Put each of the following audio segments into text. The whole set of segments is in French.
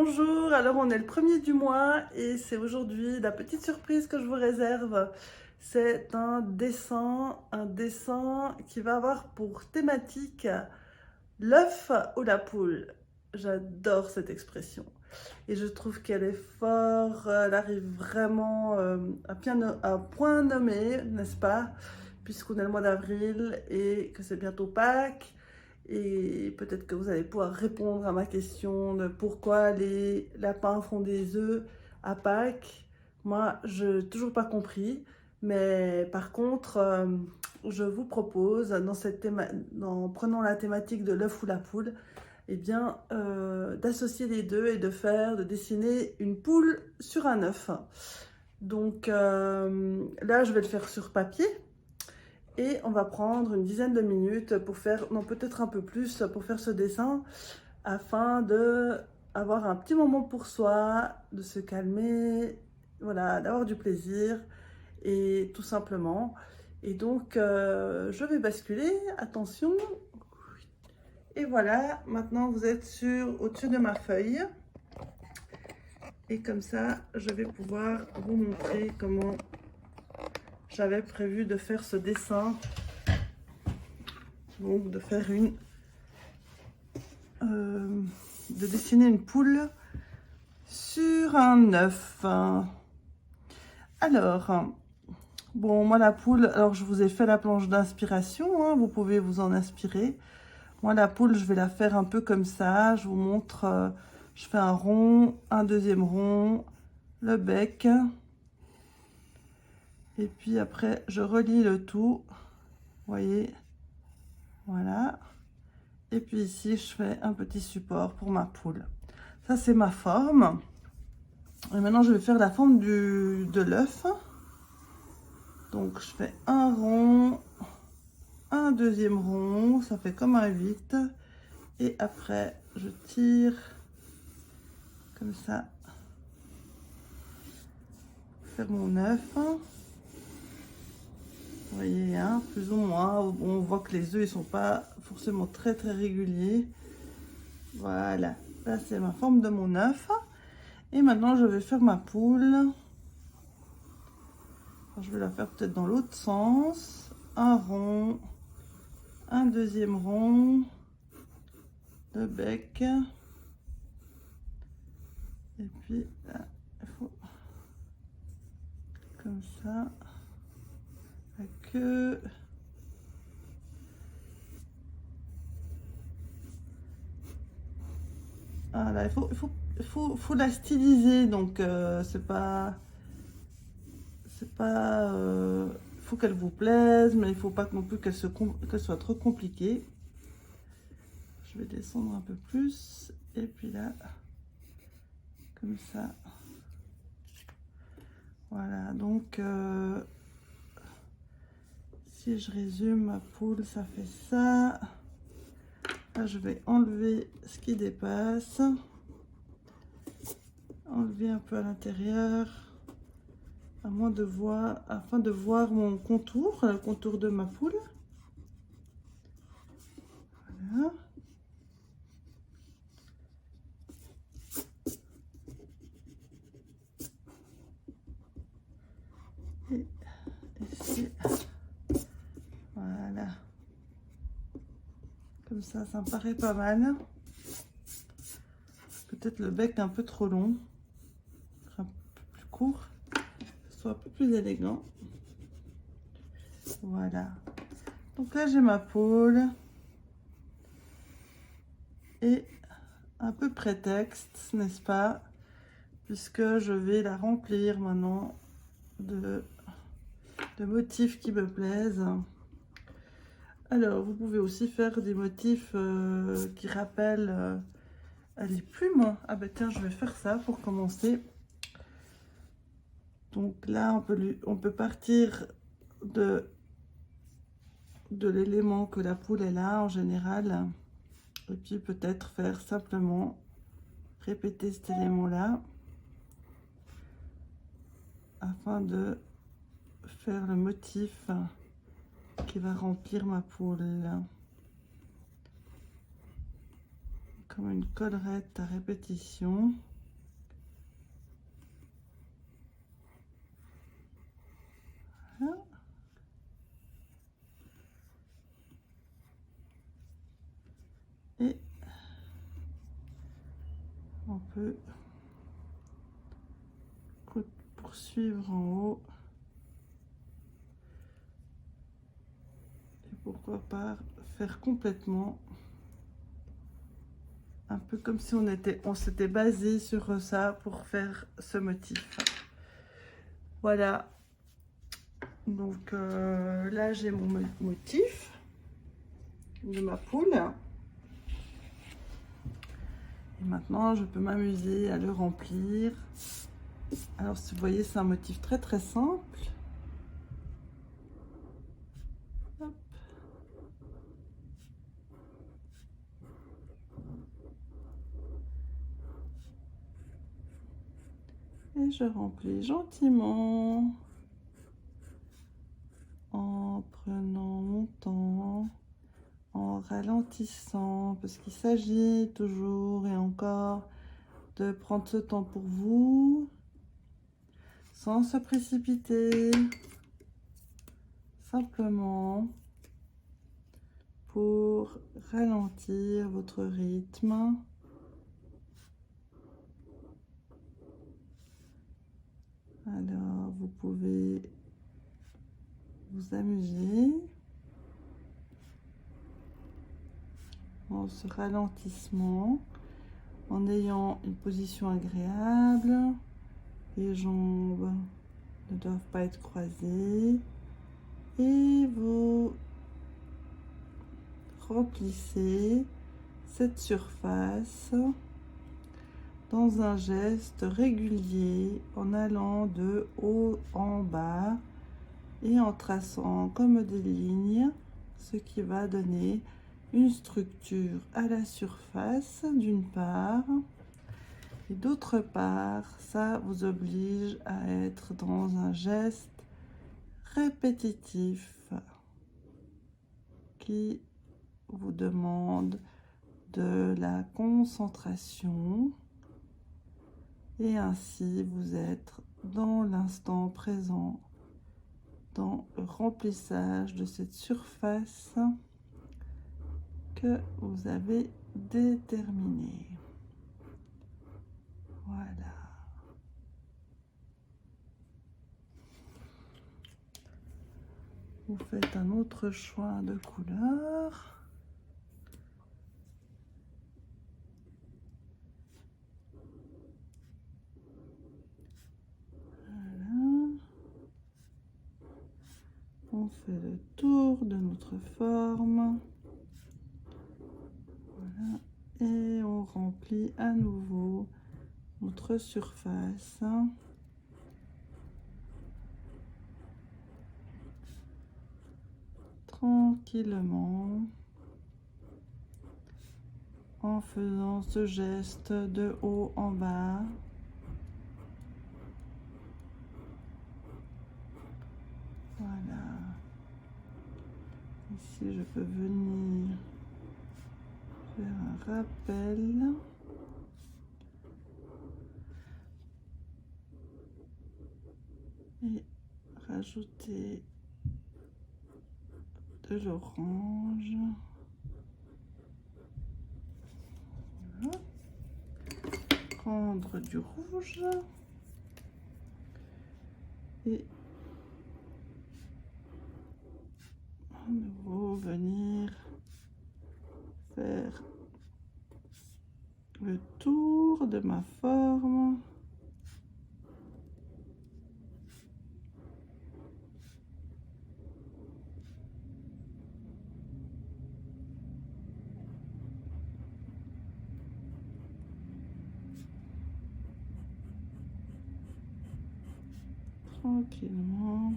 Bonjour, alors on est le premier du mois et c'est aujourd'hui la petite surprise que je vous réserve. C'est un dessin qui va avoir pour thématique l'œuf ou la poule. J'adore cette expression et je trouve qu'elle est forte, elle arrive vraiment à point nommé, n'est-ce pas? Puisqu'on est le mois d'avril et que c'est bientôt Pâques. Et peut-être que vous allez pouvoir répondre à ma question de pourquoi les lapins font des œufs à Pâques. Moi, je n'ai toujours pas compris. Mais par contre, je vous propose, en prenant la thématique de l'œuf ou la poule, eh bien, d'associer les deux et de dessiner une poule sur un œuf. Donc là, je vais le faire sur papier. Et on va prendre une dizaine de minutes pour faire, non peut-être un peu plus, pour faire ce dessin afin de avoir un petit moment pour soi, de se calmer, voilà, d'avoir du plaisir et tout simplement. Et donc, je vais basculer, attention. Et voilà, maintenant vous êtes au-dessus de ma feuille. Et comme ça, je vais pouvoir vous montrer comment j'avais prévu de faire ce dessin. Donc, de dessiner une poule sur un œuf. Alors, bon, moi la poule, alors je vous ai fait la planche d'inspiration, hein, vous pouvez vous en inspirer. Moi la poule, je vais la faire un peu comme ça, je vous montre, je fais un rond, un deuxième rond, le bec. Et puis après, je relie le tout, vous voyez, voilà. Et puis ici, je fais un petit support pour ma poule. Ça, c'est ma forme. Et maintenant, je vais faire la forme de l'œuf. Donc, je fais un rond, un deuxième rond, ça fait comme un 8. Et après, je tire comme ça, pour faire mon œuf. Vous voyez, hein, plus ou moins. On voit que les œufs, ils sont pas forcément très réguliers. Voilà, là, c'est ma forme de mon œuf. Et maintenant, je vais faire ma poule. Alors, je vais la faire peut-être dans l'autre sens. Un rond, un deuxième rond, le bec. Et puis, là, il faut comme ça. La queue. Voilà, il faut la styliser. Donc, faut qu'elle vous plaise, mais il faut pas non plus qu'elle soit trop compliquée. Je vais descendre un peu plus. Et puis là, comme ça. Voilà, donc si je résume, ma poule, ça fait ça. Là, je vais enlever ce qui dépasse. Enlever un peu à l'intérieur. Afin de voir mon contour, le contour de ma poule. Voilà. Et ici, voilà. Comme ça me paraît pas mal. Peut-être le bec un peu trop long, un peu plus court, soit un peu plus élégant. Voilà. Donc là, j'ai ma poule. Et un peu prétexte, n'est-ce pas? Puisque je vais la remplir maintenant de motifs qui me plaisent. Alors, vous pouvez aussi faire des motifs qui rappellent les plumes. Ah ben tiens, je vais faire ça pour commencer. Donc là, on peut partir de l'élément que la poule est là en général. Et puis peut-être faire simplement répéter cet élément-là afin de faire le motif qui va remplir ma poule. Comme une collerette à répétition. Voilà. Et on peut poursuivre en haut. Et pourquoi pas faire complètement, un peu comme si on s'était basé sur ça pour faire ce motif. Voilà. Donc là, j'ai mon motif de ma poule. Et maintenant, je peux m'amuser à le remplir. Alors, si vous voyez, c'est un motif très très simple. Hop. Et je remplis gentiment en prenant mon temps, en ralentissant, parce qu'il s'agit toujours et encore de prendre ce temps pour vous, sans se précipiter, simplement pour ralentir votre rythme. Alors, vous pouvez vous amuser en ce ralentissement, en ayant une position agréable. Les jambes ne doivent pas être croisées. Et vous remplissez cette surface dans un geste régulier en allant de haut en bas et en traçant comme des lignes, ce qui va donner une structure à la surface d'une part, et d'autre part, ça vous oblige à être dans un geste répétitif qui vous demande de la concentration, et ainsi vous êtes dans l'instant présent, dans le remplissage de cette surface que vous avez déterminée. Voilà. Vous faites un autre choix de couleur. Voilà. On fait le tour de notre forme. Voilà. Et on remplit à nouveau notre surface. Tranquillement, en faisant ce geste de haut en bas. Voilà. Ici, je peux venir faire un rappel. Et rajouter de l'orange. Voilà. Prendre du rouge. Et à nouveau venir faire le tour de ma forme. Tranquillement.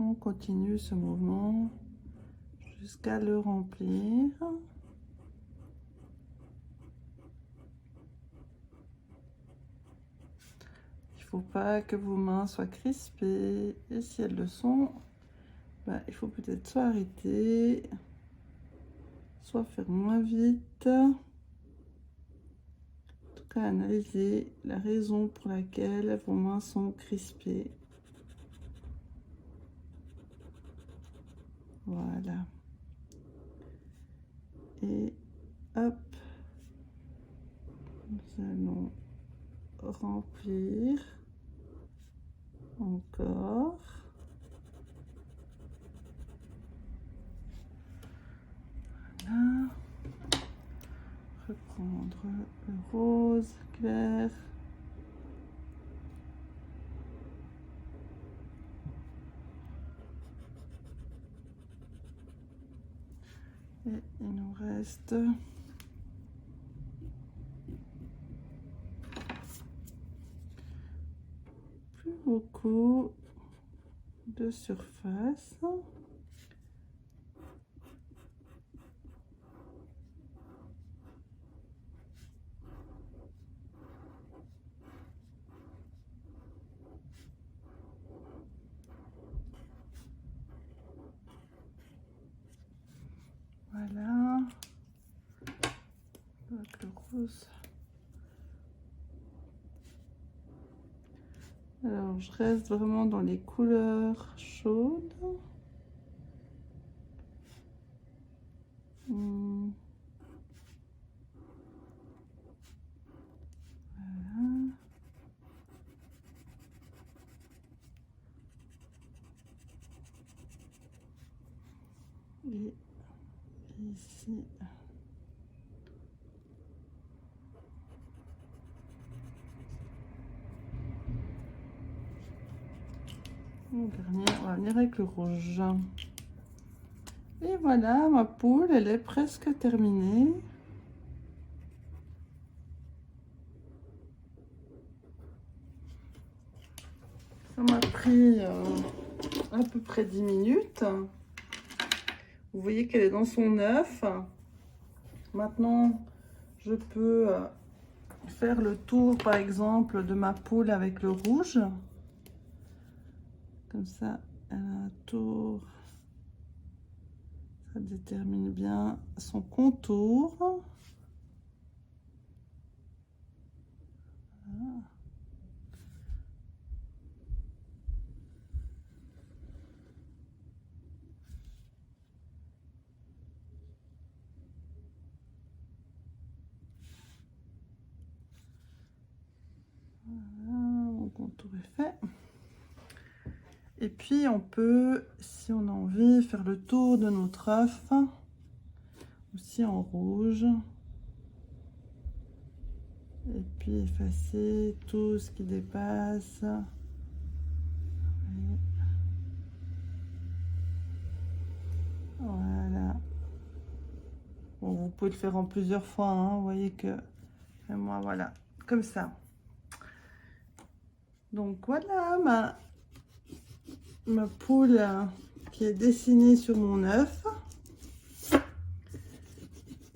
On continue ce mouvement jusqu'à le remplir. Il ne faut pas que vos mains soient crispées, et si elles le sont, bah, il faut peut-être soit arrêter, soit faire moins vite. cas analyser la raison pour laquelle vos mains sont crispées. Voilà. Et hop, nous allons remplir encore. Voilà. Reprendre le rose clair. Et il nous reste plus beaucoup de surface. Voilà. Avec le rose. Alors, je reste vraiment dans les couleurs chaudes. Voilà. Et ici. Le dernier, on va venir avec le rouge. Et voilà, ma poule, elle est presque terminée. Ça m'a pris à peu près 10 minutes. Vous voyez qu'elle est dans son œuf. Maintenant, je peux faire le tour, par exemple, de ma poule avec le rouge. Comme ça, elle a un tour. Ça détermine bien son contour. Voilà. Voilà, mon contour est fait. Et puis on peut, si on a envie, faire le tour de notre œuf, aussi en rouge. Et puis effacer tout ce qui dépasse. Voilà. Bon, vous pouvez le faire en plusieurs fois, hein. Vous voyez que moi, voilà, comme ça. Donc voilà ma poule qui est dessinée sur mon œuf.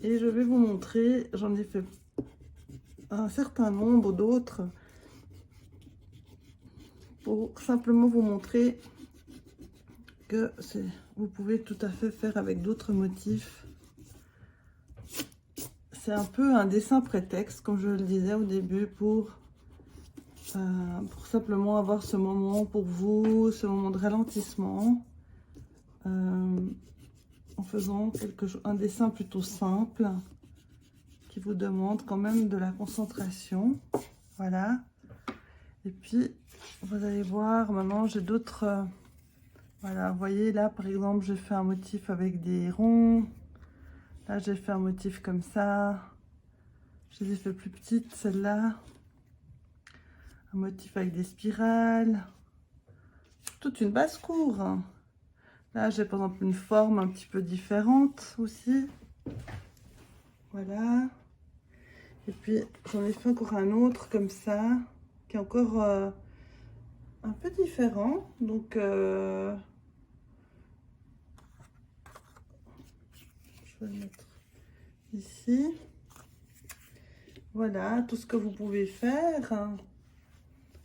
Et je vais vous montrer, j'en ai fait un certain nombre d'autres pour simplement vous montrer que vous pouvez tout à fait faire avec d'autres motifs. C'est un peu un dessin prétexte, comme je le disais au début, pour simplement avoir ce moment pour vous, ce moment de ralentissement, en faisant un dessin plutôt simple, qui vous demande quand même de la concentration. Voilà. Et puis, vous allez voir, maintenant j'ai d'autres... voilà, vous voyez là, par exemple, j'ai fait un motif avec des ronds. Là, j'ai fait un motif comme ça. Je les ai fait plus petites, celle-là. Un motif avec des spirales. Toute une basse-cour. Là, j'ai par exemple une forme un petit peu différente aussi. Voilà. Et puis, j'en ai fait encore un autre comme ça, qui est encore un peu différent. Donc, je vais le mettre ici. Voilà, tout ce que vous pouvez faire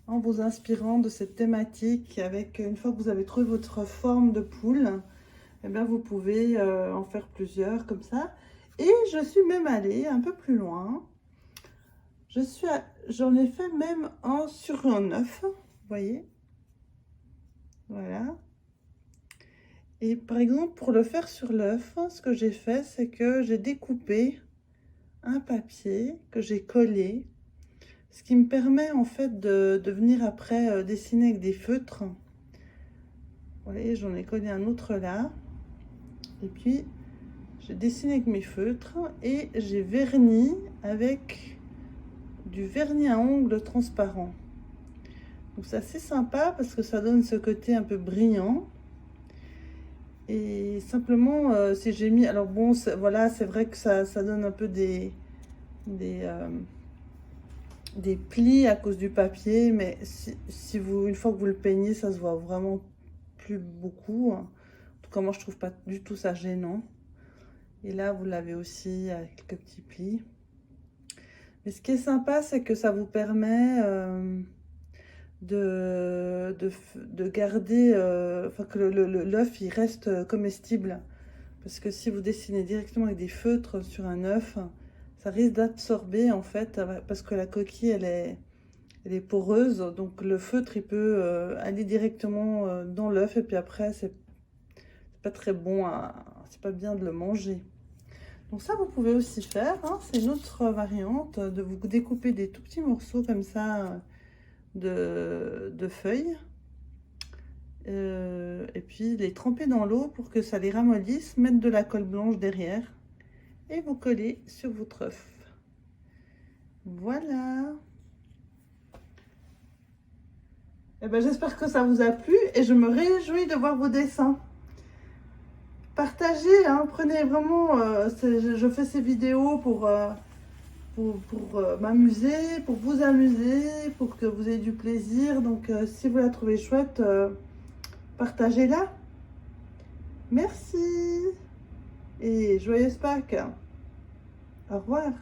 en vous inspirant de cette thématique. Avec, une fois que vous avez trouvé votre forme de poule, eh bien, vous pouvez en faire plusieurs comme ça. Et je suis même allée un peu plus loin J'en ai fait même un sur un œuf, vous voyez. Voilà. Et par exemple, pour le faire sur l'œuf, ce que j'ai fait, c'est que j'ai découpé un papier que j'ai collé, ce qui me permet en fait de venir après dessiner avec des feutres. Vous voyez, j'en ai collé un autre là. Et puis, j'ai dessiné avec mes feutres et j'ai verni avec du vernis à ongles transparent. Donc c'est assez sympa parce que ça donne ce côté un peu brillant. Et simplement, si j'ai mis... Alors bon, voilà, c'est vrai que ça donne un peu des plis à cause du papier. Mais si vous, une fois que vous le peignez, ça se voit vraiment plus beaucoup. En tout cas, moi, je trouve pas du tout ça gênant. Et là, vous l'avez aussi avec quelques petits plis. Mais ce qui est sympa, c'est que ça vous permet... de garder, enfin que l'œuf il reste comestible, parce que si vous dessinez directement avec des feutres sur un œuf, ça risque d'absorber en fait, parce que la coquille elle est poreuse, donc le feutre il peut aller directement dans l'œuf, et puis après c'est pas très bon, c'est pas bien de le manger. Donc ça vous pouvez aussi faire, hein, c'est une autre variante de vous découper des tout petits morceaux comme ça de feuilles, et puis les tremper dans l'eau pour que ça les ramollisse, mettre de la colle blanche derrière et vous coller sur votre œuf. Voilà. Et ben, j'espère que ça vous a plu et je me réjouis de voir vos dessins. Partagez, hein, prenez vraiment, je fais ces vidéos pour m'amuser, pour vous amuser, pour que vous ayez du plaisir. Donc si vous la trouvez chouette, partagez-la. Merci et joyeuse Pâques. Au revoir.